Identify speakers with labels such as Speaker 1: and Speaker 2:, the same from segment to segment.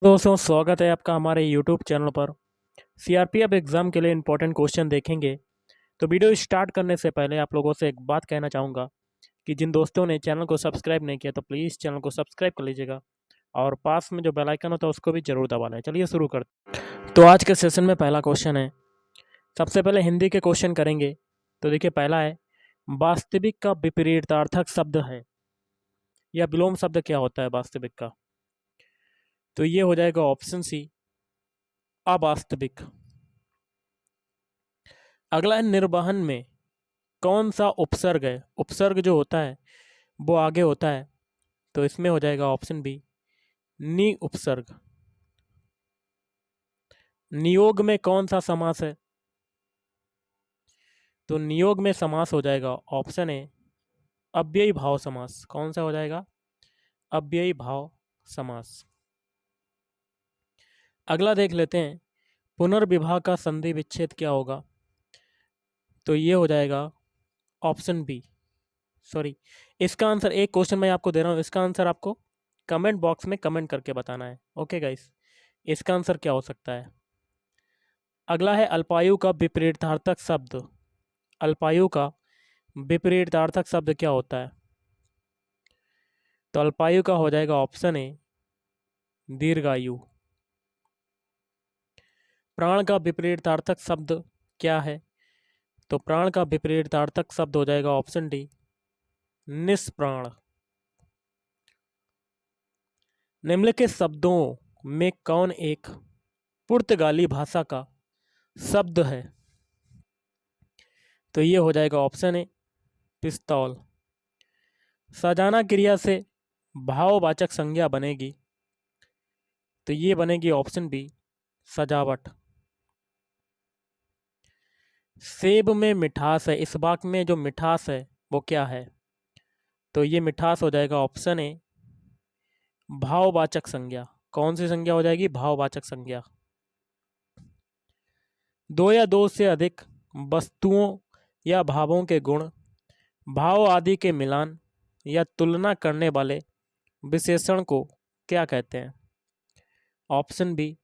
Speaker 1: दोस्तों स्वागत है आपका हमारे यूट्यूब चैनल पर। सीआरपीएफ एग्ज़ाम के लिए इंपॉर्टेंट क्वेश्चन देखेंगे। तो वीडियो स्टार्ट करने से पहले आप लोगों से एक बात कहना चाहूँगा कि जिन दोस्तों ने चैनल को सब्सक्राइब नहीं किया तो प्लीज़ चैनल को सब्सक्राइब कर लीजिएगा और पास में जो बेल आइकन होता है उसको भी ज़रूर दबा लें। चलिए शुरू करते हैं। तो आज के सेशन में पहला क्वेश्चन है, सबसे पहले हिंदी के क्वेश्चन करेंगे। तो देखिए पहला है, वास्तविक का विपरीतार्थक शब्द है या विलोम शब्द क्या होता है वास्तविक का? तो ये हो जाएगा ऑप्शन सी, अवास्तविक। अगला है, निर्वहन में कौन सा उपसर्ग है? उपसर्ग जो होता है वो आगे होता है, तो इसमें हो जाएगा ऑप्शन बी, नि उपसर्ग। नियोग में कौन सा समास है? तो नियोग में समास हो जाएगा ऑप्शन ए, अव्ययी भाव समास। कौन सा हो जाएगा? अव्ययी भाव समास। अगला देख लेते हैं, पुनर्विवाह का संधि विच्छेद क्या होगा? तो ये हो जाएगा ऑप्शन बी, सॉरी, इसका आंसर, एक क्वेश्चन मैं आपको दे रहा हूँ, इसका आंसर आपको कमेंट बॉक्स में कमेंट करके बताना है। ओके गाइस, इसका आंसर क्या हो सकता है? अगला है, अल्पायु का विपरीतार्थक शब्द। अल्पायु का विपरीतार्थक शब्द क्या होता है? तो अल्पायु का हो जाएगा ऑप्शन ए, दीर्घायु। प्राण का विपरीतार्थक शब्द क्या है? तो प्राण का विपरीतार्थक शब्द हो जाएगा ऑप्शन डी, निष्प्राण। निम्नलिखित शब्दों में कौन एक पुर्तगाली भाषा का शब्द है? तो ये हो जाएगा ऑप्शन ए, पिस्तौल। सजाना क्रिया से भाववाचक संज्ञा बनेगी, तो ये बनेगी ऑप्शन बी, सजावट। सेब में मिठास है, इस वाक्य में जो मिठास है वो क्या है? तो ये मिठास हो जाएगा ऑप्शन ए, भाववाचक संज्ञा। कौन सी संज्ञा हो जाएगी? भाववाचक संज्ञा। दो या दो से अधिक वस्तुओं या भावों के गुण, भाव आदि के मिलान या तुलना करने वाले विशेषण को क्या कहते हैं? ऑप्शन बी,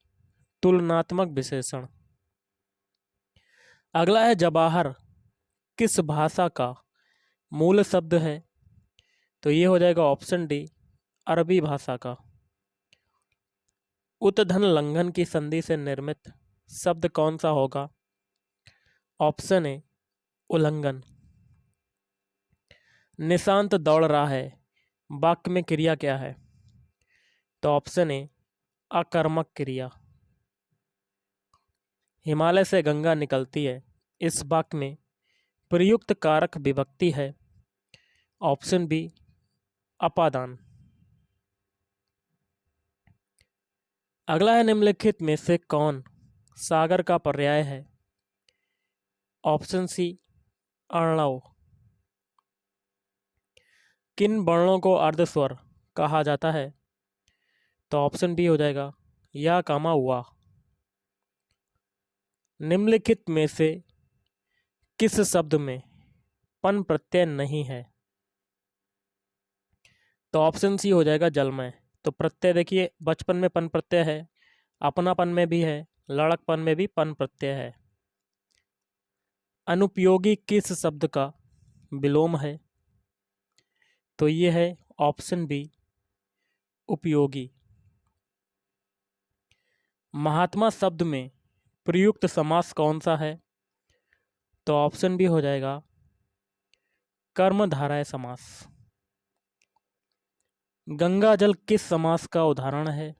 Speaker 1: तुलनात्मक विशेषण। अगला है, जवाहर किस भाषा का मूल शब्द है? तो ये हो जाएगा ऑप्शन डी, अरबी भाषा का। उत्तधन लंघन की संधि से निर्मित शब्द कौन सा होगा? ऑप्शन ए, उल्लंघन। निशांत दौड़ रहा है, वाक्य में क्रिया क्या है? तो ऑप्शन ए, आकर्मक क्रिया। हिमालय से गंगा निकलती है, इस वाक्य में प्रयुक्त कारक विभक्ति है? ऑप्शन बी, अपादान। अगला है, निम्नलिखित में से कौन सागर का पर्याय है? ऑप्शन सी, अर्णव। किन वर्णों को अर्धस्वर कहा जाता है? तो ऑप्शन बी हो जाएगा, या कामा हुआ। निम्नलिखित में से किस शब्द में पन प्रत्यय नहीं है? तो ऑप्शन सी हो जाएगा, जलमय। तो प्रत्यय देखिए, बचपन में पन प्रत्यय है, अपनापन में भी है, लड़कपन में भी पन प्रत्यय है। अनुपयोगी किस शब्द का विलोम है? तो ये है ऑप्शन बी, उपयोगी। महात्मा शब्द में प्रयुक्त समास कौन सा है? तो ऑप्शन बी हो जाएगा, कर्मधारय समास। गंगा जल किस समास का उदाहरण है?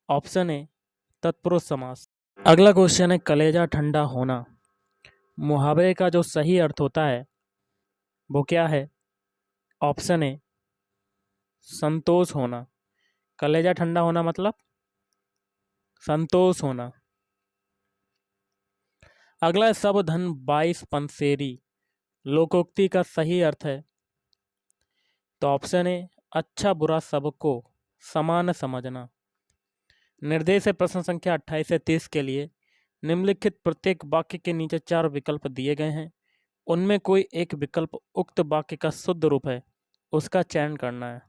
Speaker 1: ऑप्शन ए, तत्पुरुष समास। अगला क्वेश्चन है, कलेजा ठंडा होना मुहावरे का जो सही अर्थ होता है वो क्या है? ऑप्शन ए, संतोष होना। कलेजा ठंडा होना मतलब संतोष होना। अगला है, सब धन 22 पंसेरी लोकोक्ति का सही अर्थ है? तो ऑप्शन ए, अच्छा बुरा सबको समान समझना। निर्देश है प्रश्न संख्या 28 से 30 के लिए। निम्नलिखित प्रत्येक वाक्य के नीचे 4 विकल्प दिए गए हैं, उनमें कोई एक विकल्प उक्त वाक्य का शुद्ध रूप है, उसका चयन करना है।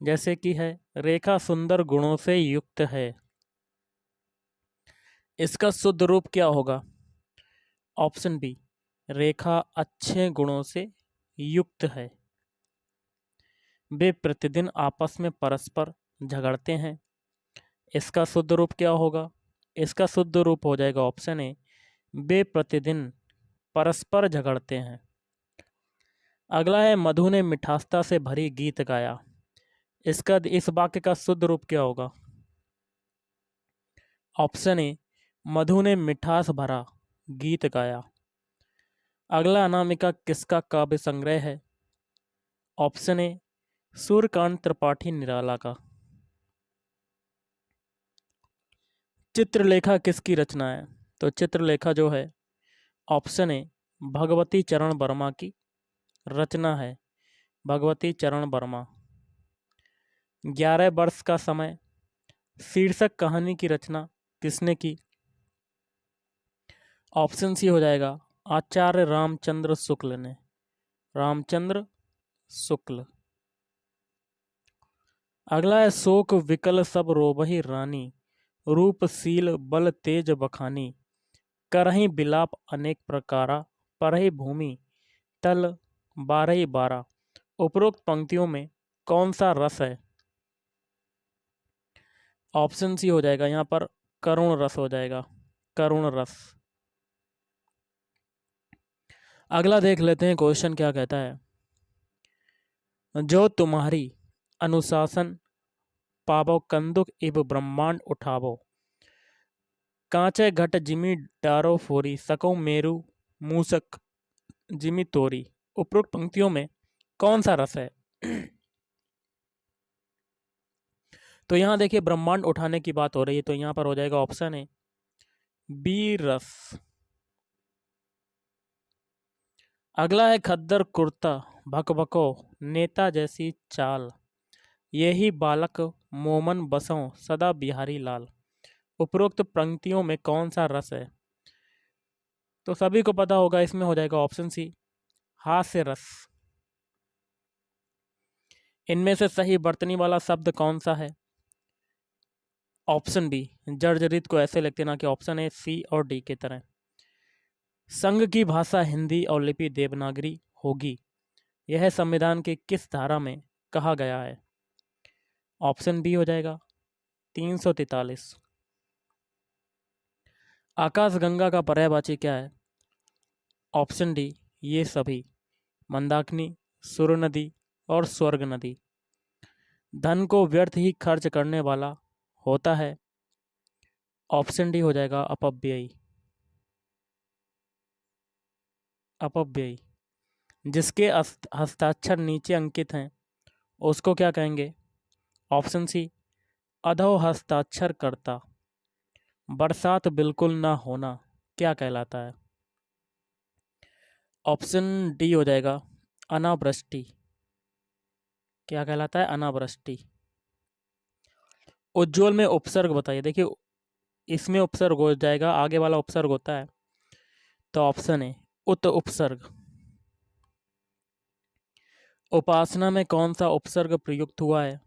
Speaker 1: जैसे कि है रेखा सुंदर गुणों से युक्त है। इसका शुद्ध रूप क्या होगा? ऑप्शन बी, रेखा अच्छे गुणों से युक्त है। वे प्रतिदिन आपस में परस्पर झगड़ते हैं। इसका शुद्ध रूप क्या होगा? इसका शुद्ध रूप हो जाएगा ऑप्शन ए, वे प्रतिदिन परस्पर झगड़ते हैं। अगला है मधु ने मिठासता से भरी गीत गाया। इस वाक्य का शुद्ध रूप क्या होगा? ऑप्शन ए, मधु ने मिठास भरा गीत गाया। अगला अनामिका किसका काव्य संग्रह है? ऑप्शन ए, सूर्यकांत त्रिपाठी निराला का। चित्रलेखा किसकी रचना है? तो चित्रलेखा जो है ऑप्शन ए, भगवती चरण वर्मा की रचना है। भगवती चरण वर्मा। 11 वर्ष का समय शीर्षक कहानी की रचना किसने की? ऑप्शन सी हो जाएगा आचार्य रामचंद्र शुक्ल ने। रामचंद्र शुक्ल। अगला है शोक विकल सब रोबहि रानी, रूपशील बल तेज बखानी, करहि बिलाप अनेक प्रकारा, परहि भूमि तल 12 उपरोक्त पंक्तियों में कौन सा रस है? ऑप्शन सी हो जाएगा यहाँ पर करुण रस हो जाएगा। करुण रस। अगला देख लेते हैं क्वेश्चन क्या कहता है। जो तुम्हारी अनुशासन पावो कंदुक इब ब्रह्मांड उठावो, कांचे घट जिमी डारो फोरी, सको मेरु मूसक जिमी तोरी। उपरोक्त पंक्तियों में कौन सा रस है? तो यहाँ देखिए ब्रह्मांड उठाने की बात हो रही है, तो यहाँ पर हो जाएगा ऑप्शन है बी रस। अगला है खद्दर कुर्ता भकभको नेता जैसी चाल, यही बालक मोमन बसों सदा बिहारी लाल। उपरोक्त पंक्तियों में कौन सा रस है? तो सभी को पता होगा, इसमें हो जाएगा ऑप्शन सी हास्य रस। इनमें से सही वर्तनी वाला शब्द कौन सा है? ऑप्शन बी जर्जरित को ऐसे लिखते ना कि ऑप्शन ए सी और डी की तरह। संघ की भाषा हिंदी और लिपि देवनागरी होगी, यह संविधान के किस धारा में कहा गया है? ऑप्शन बी हो जाएगा 343। आकाशगंगा का पर्यायवाची क्या है? ऑप्शन डी ये सभी, मंदाकिनी, सुर नदी और स्वर्ग नदी। धन को व्यर्थ ही खर्च करने वाला होता है। ऑप्शन डी हो जाएगा अपव्ययी। अपव्ययी। जिसके हस्ताक्षर नीचे अंकित हैं उसको क्या कहेंगे? ऑप्शन सी अधो हस्ताक्षर करता। बरसात बिल्कुल ना होना क्या कहलाता है? ऑप्शन डी हो जाएगा अनावृष्टि। क्या कहलाता है? अनावृष्टि। उज्ज्वल में उपसर्ग बताइए। देखिए इसमें उपसर्ग हो जाएगा, आगे वाला उपसर्ग होता है, तो ऑप्शन है उत उपसर्ग। उपासना में कौन सा उपसर्ग प्रयुक्त हुआ है?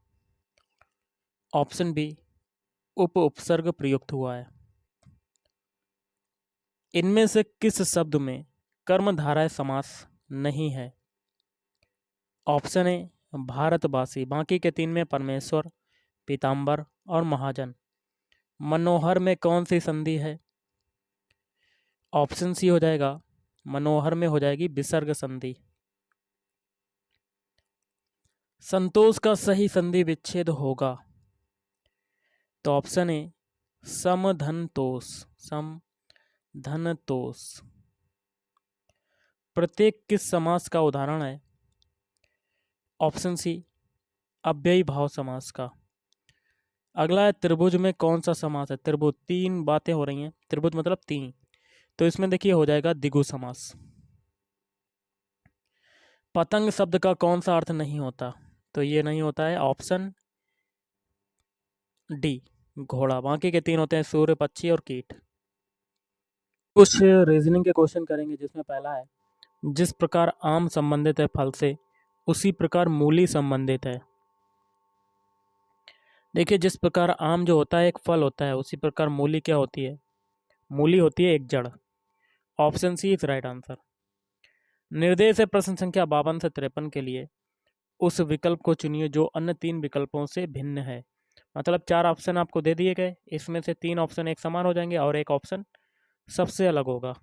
Speaker 1: ऑप्शन बी उप उपसर्ग प्रयुक्त हुआ है। इनमें से किस शब्द में कर्मधारय समास नहीं है? ऑप्शन ए भारतवासी, बाकी के 3 में परमेश्वर, पीताम्बर और महाजन। मनोहर में कौन सी संधि है? ऑप्शन सी हो जाएगा मनोहर में हो जाएगी विसर्ग संधि। संतोष का सही संधि विच्छेद होगा, तो ऑप्शन ए समधनतोष। समधनतोष। प्रत्येक किस समास का उदाहरण है? ऑप्शन सी अव्ययी भाव समास का। अगला है त्रिभुज में कौन सा समास है? त्रिभुज, 3 बातें हो रही हैं, त्रिभुज मतलब 3, तो इसमें देखिए हो जाएगा द्विगु समास। पतंग शब्द का कौन सा अर्थ नहीं होता? तो ये नहीं होता है ऑप्शन डी घोड़ा, बाकी के 3 होते हैं सूर्य, पक्षी और कीट। कुछ रीजनिंग के क्वेश्चन करेंगे, जिसमें पहला है जिस प्रकार आम संबंधित है फल से, उसी प्रकार मूली संबंधित है। देखिए, जिस प्रकार आम जो होता है एक फल होता है, उसी प्रकार मूली क्या होती है? मूली होती है एक जड़। Option C is right answer. निर्देश है प्रश्न संख्या 52 से 53 के लिए। उस विकल्प को चुनिए जो अन्य 3 विकल्पों से भिन्न है। मतलब 4 ऑप्शन आपको दे दिए गए, इसमें से 3 ऑप्शन एक समान हो जाएंगे और एक ऑप्शन सबसे अलग होगा।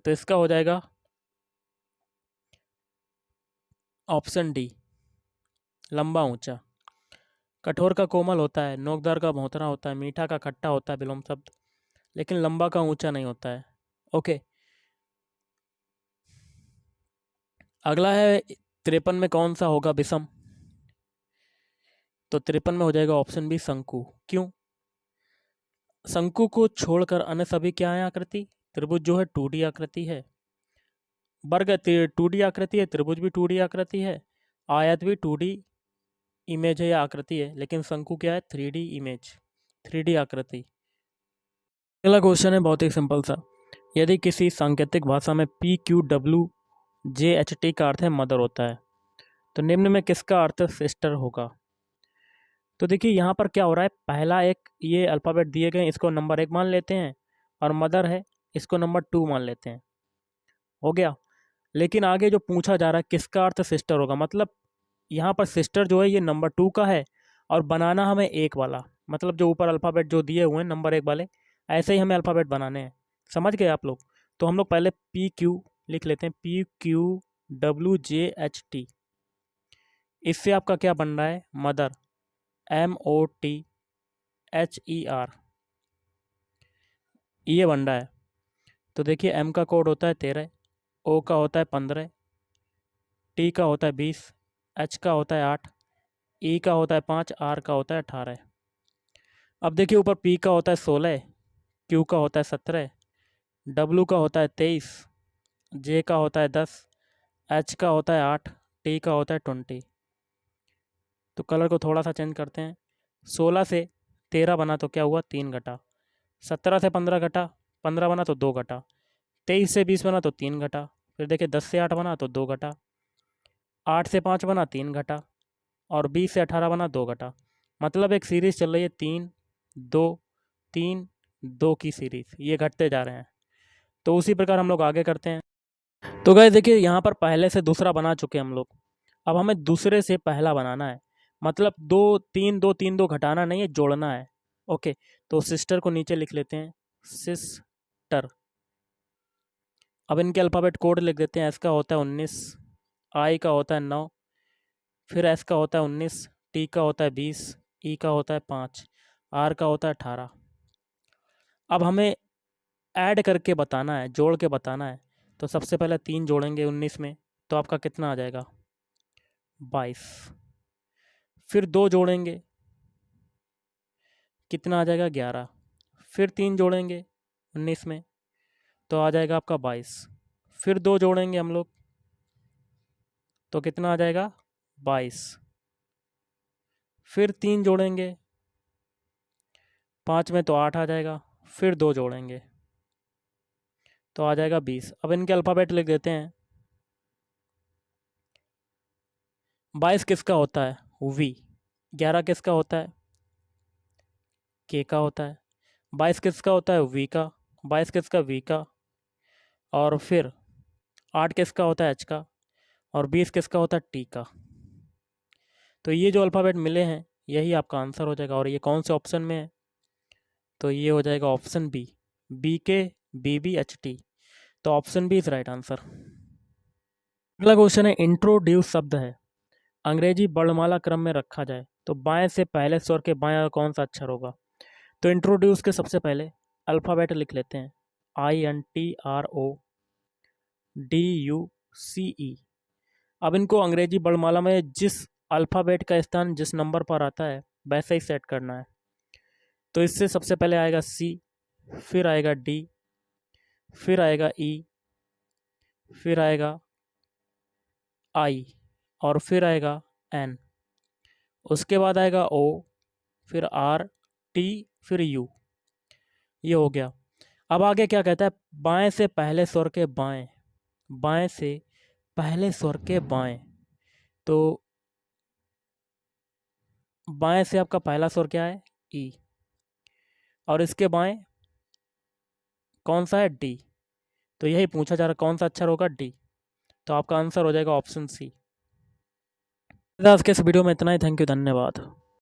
Speaker 1: तो इसका हो जाएगा ऑप्शन डी, लंबा ऊंचा। कठोर का कोमल होता है, नोकदार का भौंतरा होता है, मीठा का खट्टा होता है विलोम शब्द, लेकिन लंबा का ऊंचा नहीं होता है। ओके, अगला है 53 में कौन सा होगा विषम? तो 53 में हो जाएगा ऑप्शन बी, शंकु। क्यों? शंकु को छोड़कर अन्य सभी क्या है आकृति? त्रिभुज जो है 2D आकृति है, वर्ग 2D आकृति है, त्रिभुज भी 2D आकृति है, आयत भी 2D इमेज है या आकृति है, लेकिन शंकु क्या है? 3D इमेज, 3D आकृति। अगला क्वेश्चन है बहुत ही सिंपल सा। यदि किसी सांकेतिक भाषा में PQWJHT का अर्थ है मदर होता है, तो निम्न में किसका अर्थ सिस्टर होगा? तो देखिए यहाँ पर क्या हो रहा है, पहला एक ये अल्फ़ाबेट दिए गए, इसको नंबर 1 मान लेते हैं, और मदर है इसको नंबर 2 मान लेते हैं, हो गया। लेकिन आगे जो पूछा जा रहा है किसका अर्थ सिस्टर होगा, मतलब यहाँ पर सिस्टर जो है ये नंबर 2 का है, और बनाना हमें एक वाला, मतलब जो ऊपर अल्फ़ाबेट जो दिए हुए हैं नंबर 1 वाले, ऐसे ही हमें अल्फ़ाबेट बनाने हैं। समझ गए आप लोग? तो हम लोग पहले PQ लिख लेते हैं, PQWJHT। इससे आपका क्या बन रहा है? मदर, MOTHER, ये बन रहा है। तो देखिए M का कोड होता है 13, O का होता है 15, T का होता है 20, H का होता है 8, E का होता है 5, R का होता है 18। अब देखिए ऊपर P का होता है 16, Q का होता है 17, W का होता है 23, J का होता है 10, H का होता है 8, T का होता है 20। तो कलर को थोड़ा सा चेंज करते हैं। 16 से 13 बना तो क्या हुआ? 3 घटा। 17 से 15 घटा, 15 बना तो 2 घटा। 23 से 20 बना तो 3 घटा। फिर देखिए 10 से 8 बना तो 2 घटा। 8 से 5 बना 3 घटा, और 20 से 18 बना 2 घटा। मतलब एक सीरीज़ चल रही है 3 2 3 2 की सीरीज़, ये घटते जा रहे हैं। तो उसी प्रकार हम लोग आगे करते हैं। तो गाइस देखिए यहाँ पर पहले से दूसरा बना चुके हैं हम लोग, अब हमें दूसरे से पहला बनाना है। मतलब 2 3 2 3 2 घटाना नहीं है, जोड़ना है। ओके, तो सिस्टर को नीचे लिख लेते हैं, सिस्टर। अब इनके अल्फ़ाबेट कोड लिख देते हैं। एस का होता है 19, आई का होता है 9, फिर एस का होता है 19, टी का होता है 20, ई का होता है 5, आर का होता है 18। अब हमें ऐड करके बताना है, जोड़ के बताना है। तो सबसे पहले 3 जोड़ेंगे 19 में, तो आपका कितना आ जाएगा? 22। फिर 2 जोड़ेंगे, कितना आ जाएगा? 11। फिर 3 जोड़ेंगे 19 में, तो आ जाएगा आपका 22। फिर 2 जोड़ेंगे हम लोग, तो कितना आ जाएगा? 22। फिर 3 जोड़ेंगे 5 में, तो 8 आ जाएगा। फिर 2 जोड़ेंगे तो आ जाएगा 20। अब इनके अल्फ़ाबेट लिख देते हैं। 22 किसका होता है? वी। 11 किसका होता है? के का होता है। 22 किसका होता है? वी का। 22 किसका? वी का। और फिर 8 किसका होता है? एच का। और 20 किसका होता है? टी का। तो ये जो अल्फ़ाबेट मिले हैं यही आपका आंसर हो जाएगा। और ये कौन से ऑप्शन में है? तो ये हो जाएगा ऑप्शन बी, BKBBHT। तो option B is right answer. अगला क्वेश्चन है, इंट्रोड्यूस शब्द है, अंग्रेजी वर्णमाला क्रम में रखा जाए तो बाएं से पहले स्वर के बाएं कौन सा अक्षर होगा? तो इंट्रोड्यूस के सबसे पहले अल्फ़ाबेट लिख लेते हैं, INTRODUCE। अब इनको अंग्रेजी वर्णमाला में जिस अल्फ़ाबेट का स्थान जिस नंबर पर आता है वैसे ही सेट करना है। तो इससे सबसे पहले आएगा C, फिर आएगा D, फिर आएगा E, फिर आएगा I, और फिर आएगा N। उसके बाद आएगा O, फिर R, T, फिर U। ये हो गया। अब आगे क्या कहता है? बाएं से पहले स्वर के बाएं, बाएं से पहले स्वर के बाएं। तो बाएं से आपका पहला स्वर क्या है? ई। और इसके बाएं कौन सा है? डी। तो यही पूछा जा रहा है, कौन सा अक्षर होगा? डी। तो आपका आंसर हो जाएगा ऑप्शन सी। आज के इस वीडियो में इतना ही। थैंक यू, धन्यवाद।